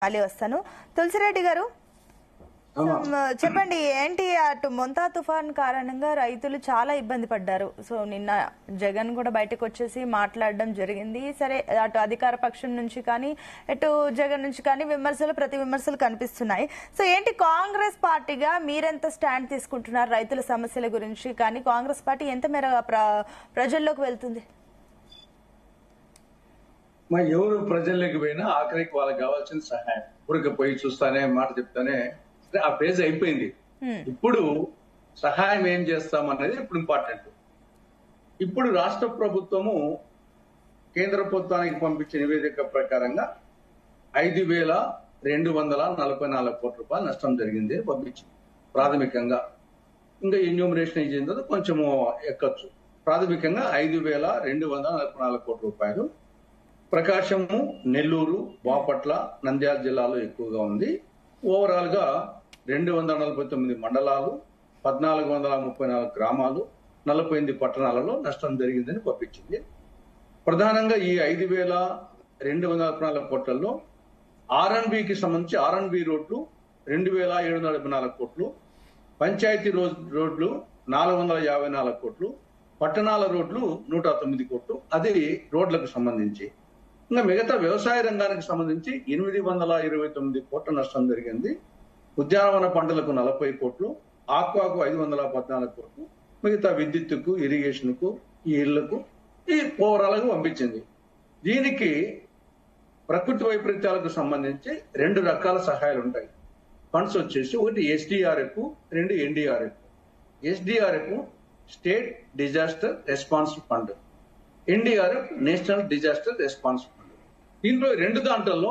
మళ్ళీ వస్తాను. తులసిరెడ్డి గారు చెప్పండి, ఏంటి అటు మొంతా తుఫాన్ కారణంగా రైతులు చాలా ఇబ్బంది పడ్డారు. సో నిన్న జగన్ కూడా బయటకు వచ్చేసి మాట్లాడడం జరిగింది. సరే, అటు అధికార పక్షం నుంచి కానీ ఇటు జగన్ నుంచి కానీ ప్రతి విమర్శలు కనిపిస్తున్నాయి. సో ఏంటి కాంగ్రెస్ పార్టీగా మీరెంత స్టాండ్ తీసుకుంటున్నారు రైతుల సమస్యల గురించి? కానీ కాంగ్రెస్ పార్టీ ఎంత మేర ప్రజల్లోకి వెళ్తుంది? మా ఎవరు ప్రజల్లోకి పోయినా ఆఖరికి వాళ్ళకి కావాల్సిన సహాయం. ఊరికి పోయి చూస్తానే మాట చెప్తానే ఆ ఫేజ్ అయిపోయింది. ఇప్పుడు సహాయం ఏం చేస్తామనేది ఇప్పుడు ఇంపార్టెంట్. ఇప్పుడు రాష్ట్ర ప్రభుత్వము కేంద్ర ప్రభుత్వానికి పంపించిన నివేదిక ప్రకారంగా 5,244 కోట్ల రూపాయలు నష్టం జరిగింది పంపించింది ప్రాథమికంగా. ఇంకా ఎన్యూమరేషన్ ఇచ్చిందో కొంచెము ఎక్కచ్చు. ప్రాథమికంగా 5,244 కోట్ల రూపాయలు. ప్రకాశము, నెల్లూరు, బాపట్ల, నంద్యాల జిల్లాలో ఎక్కువగా ఉంది. ఓవరాల్ గా 249 మండలాలు, 1,434 గ్రామాలు, 48 పట్టణాలలో నష్టం జరిగిందని పంపించింది. ప్రధానంగా ఈ 5,244 కోట్లలో ఆర్ఎన్బికి సంబంధించి ఆర్ఎన్బి రోడ్లు 2,744 కోట్లు, పంచాయతీ రోడ్లు 454 కోట్లు, పట్టణాల రోడ్లు 109 కోట్లు. అది రోడ్లకు సంబంధించి. ఇంకా మిగతా వ్యవసాయ రంగానికి సంబంధించి 829 కోట్ల నష్టం జరిగింది. ఉద్యానవన పంటలకు 40 కోట్లు, ఆక్వాకు 514 కోట్లు, మిగతా విద్యుత్తుకు, ఇరిగేషన్ కు, ఈ ఇళ్లకు ఈ ఓవరాల్ పంపించింది. దీనికి ప్రకృతి వైపరీత్యాలకు సంబంధించి 2 రకాల సహాయాలు ఉంటాయి. ఫండ్స్ వచ్చేసి ఒకటి SDRF, 2 NDRF. SDRF state disaster response fund, NDRF national disaster response fund. దీంట్లో 2 దాంట్లలో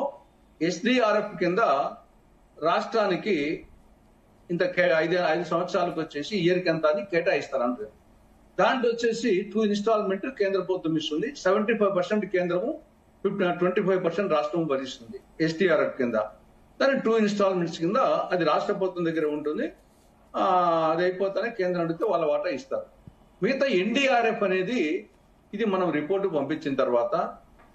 ఎస్డిఆర్ఎఫ్ కింద రాష్ట్రానికి ఇంత 5 సంవత్సరాలకు వచ్చేసి ఇయర్కి ఎంత అని కేటాయిస్తారంటారు. దాంట్లో వచ్చేసి 2 ఇన్స్టాల్మెంట్ కేంద్ర ప్రభుత్వం ఇస్తుంది. 75% కేంద్రము, 25% రాష్ట్రం భరిస్తుంది ఎస్డిఆర్ఎఫ్ కింద. దాని 2 ఇన్స్టాల్మెంట్స్ కింద అది రాష్ట్ర ప్రభుత్వం దగ్గర ఉంటుంది. అది అయిపోతానే కేంద్రం అడిగితే వాళ్ళ వాటా ఇస్తారు. మిగతా ఎన్డీఆర్ఎఫ్ అనేది ఇది మనం రిపోర్టు పంపించిన తర్వాత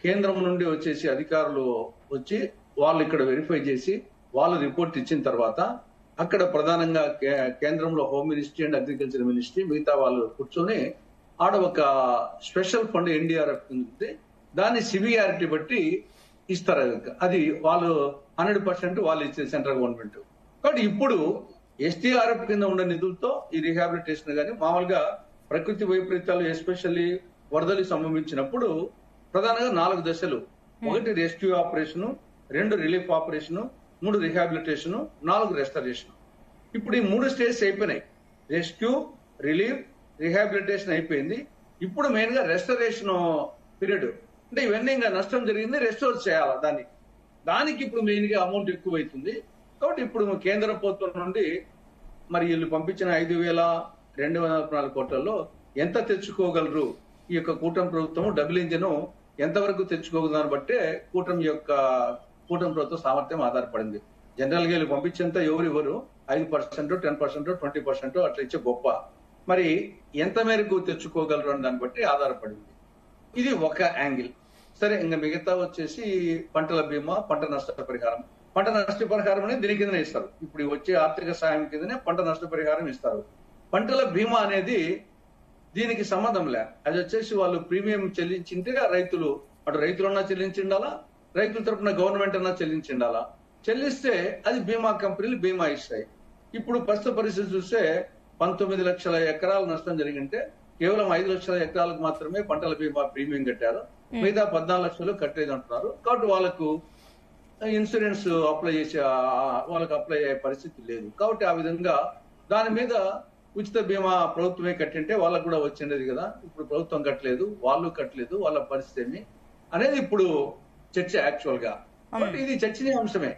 కేంద్రం నుండి వచ్చేసి అధికారులు వచ్చి వాళ్ళు ఇక్కడ వెరిఫై చేసి వాళ్ళు రిపోర్ట్ ఇచ్చిన తర్వాత అక్కడ ప్రధానంగా కేంద్రంలో home ministry and agriculture ministry మిగతా వాళ్ళు కూర్చొని ఆడ ఒక స్పెషల్ ఫండ్ ఎన్డీఆర్ఎఫ్ ఉంది. దాన్ని సివియారిటీ బట్టి ఇస్తారు. అది వాళ్ళు 100% వాళ్ళు ఇచ్చే సెంట్రల్ గవర్నమెంట్. కాబట్టి ఇప్పుడు ఎస్డీఆర్ఎఫ్ కింద ఉన్న నిధులతో ఈ రీహాబిలిటేషన్ కానీ మామూలుగా ప్రకృతి వైపరీత్యాలు ఎస్పెషల్లీ వరదలు సంభవించినప్పుడు ప్రధానంగా 4 దశలు. 1 rescue operation, 2 relief operation, 3 rehabilitation, 4 restoration. ఇప్పుడు ఈ 3 స్టేజ్ అయిపోయినాయి. రెస్క్యూ, రిలీఫ్, రిహాబిలిటేషన్ అయిపోయింది. ఇప్పుడు మెయిన్ గా రెస్టరేషన్ పీరియడ్. అంటే ఇవన్నీ ఇంకా నష్టం జరిగింది, రెస్టోర్ చేయాలి దానికి ఇప్పుడు మెయిన్ గా అమౌంట్ ఎక్కువ అవుతుంది. కాబట్టి ఇప్పుడు కేంద్ర ప్రభుత్వం నుండి మరి వీళ్ళు పంపించిన 5,244 కోట్లలో ఎంత తెచ్చుకోగలరు ఈ యొక్క కూటమి ప్రభుత్వం, డబుల్ ఇంజిన్ ఎంతవరకు తెచ్చుకోగలదాన్ని బట్టే కూటమి ప్రభుత్వ సామర్థ్యం ఆధారపడింది. జనరల్ గా వీళ్ళు పంపించేంత ఎవరు 5%, 10%, 20% అట్లా ఇచ్చే గొప్ప. మరి ఎంత మేరకు తెచ్చుకోగలరు అని దాన్ని బట్టి ఆధారపడింది. ఇది ఒక యాంగిల్. సరే, ఇంకా మిగతా వచ్చేసి పంటల బీమా, పంట నష్ట పరిహారం. పంట నష్ట పరిహారం అనేది దీని కిందనే ఇస్తారు. ఇప్పుడు వచ్చే ఆర్థిక సాయం కిందనే పంట నష్ట పరిహారం ఇస్తారు. పంటల బీమా అనేది దీనికి సంబంధం లే. అది వచ్చేసి వాళ్ళు ప్రీమియం చెల్లించింటే రైతులు, అటు రైతులన్నా చెల్లించిండాలా, రైతుల తరఫున గవర్నమెంట్ అన్నా చెల్లించిండాలా. చెల్లిస్తే అది బీమా కంపెనీలు బీమా ఇస్తాయి. ఇప్పుడు ప్రస్తుత పరిస్థితి చూస్తే 19 లక్షల ఎకరాలు నష్టం జరిగింటే కేవలం 5 లక్షల ఎకరాలకు మాత్రమే పంటల బీమా ప్రీమియం కట్టారు. మిగతా 14 లక్షలు కట్టేది అంటున్నారు. కాబట్టి వాళ్ళకు ఇన్సూరెన్స్ అప్లై అయ్యే పరిస్థితి లేదు. కాబట్టి ఆ విధంగా దాని మీద ఉచిత బీమా ప్రభుత్వమే కట్టింటే వాళ్ళకు కూడా వచ్చిండేది కదా. ఇప్పుడు ప్రభుత్వం కట్టలేదు, వాళ్ళు కట్టలేదు, వాళ్ళ పరిస్థితి ఏమి అనేది ఇప్పుడు చర్చ యాక్చువల్ గా. ఇది చర్చనీయాంశమే.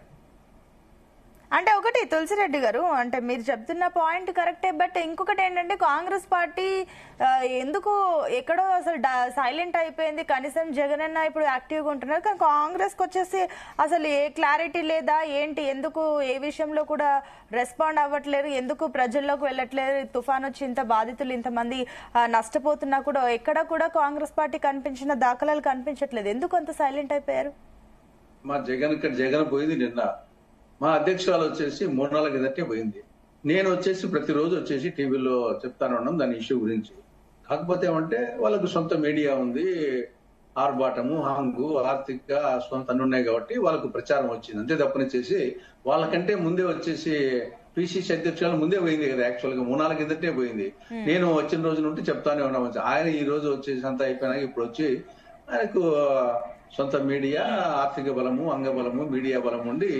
అంటే ఒకటి తులసిరెడ్డి గారు, అంటే మీరు చెప్తున్న పాయింట్ కరెక్టే. బట్ ఇంకొకటి ఏంటంటే కాంగ్రెస్ పార్టీ ఎందుకు ఎక్కడో అసలు సైలెంట్ అయిపోయింది. కనీసం జగన్ అన్న ఇప్పుడు యాక్టివ్గా ఉంటున్నారు, కానీ కాంగ్రెస్ కి వచ్చేసి అసలు ఏ క్లారిటీ లేదా ఏంటి? ఎందుకు ఏ విషయంలో కూడా రెస్పాండ్ అవ్వట్లేదు? ఎందుకు ప్రజల్లోకి వెళ్ళట్లేదు? తుఫాన్ వచ్చి ఇంత బాధితులు ఇంతమంది నష్టపోతున్నా కూడా ఎక్కడ కూడా కాంగ్రెస్ పార్టీ కనిపించిన దాఖలాలు కనిపించట్లేదు. ఎందుకు అంత సైలెంట్ అయిపోయారు? మా జగన్ పోయింది నిన్న. మా అధ్యక్షురాలు వచ్చేసి 3 నెలల కిందటే పోయింది. నేను వచ్చేసి ప్రతిరోజు వచ్చేసి టీవీలో చెప్తానే ఉన్నాం దాని ఇష్యూ గురించి. కాకపోతే ఏమంటే వాళ్ళకు సొంత మీడియా ఉంది, ఆర్భాటము, హంగు, ఆర్థిక సొంత అన్ని ఉన్నాయి కాబట్టి వాళ్ళకు ప్రచారం వచ్చింది. అంతే తప్పనిచ్చేసి వాళ్ళకంటే ముందే వచ్చేసి పిసిసి అధ్యక్షురాలు ముందే పోయింది కదా. యాక్చువల్ గా 3 నెలల కిందటే పోయింది. నేను వచ్చిన రోజు నుండి చెప్తానే ఉన్నాం. ఆయన ఈ రోజు వచ్చేసి అంతా అయిపోయినాక ఇప్పుడు వచ్చి ఆయనకు సొంత మీడియా, ఆర్థిక బలము, అంగబలము, మీడియా బలం ఉండి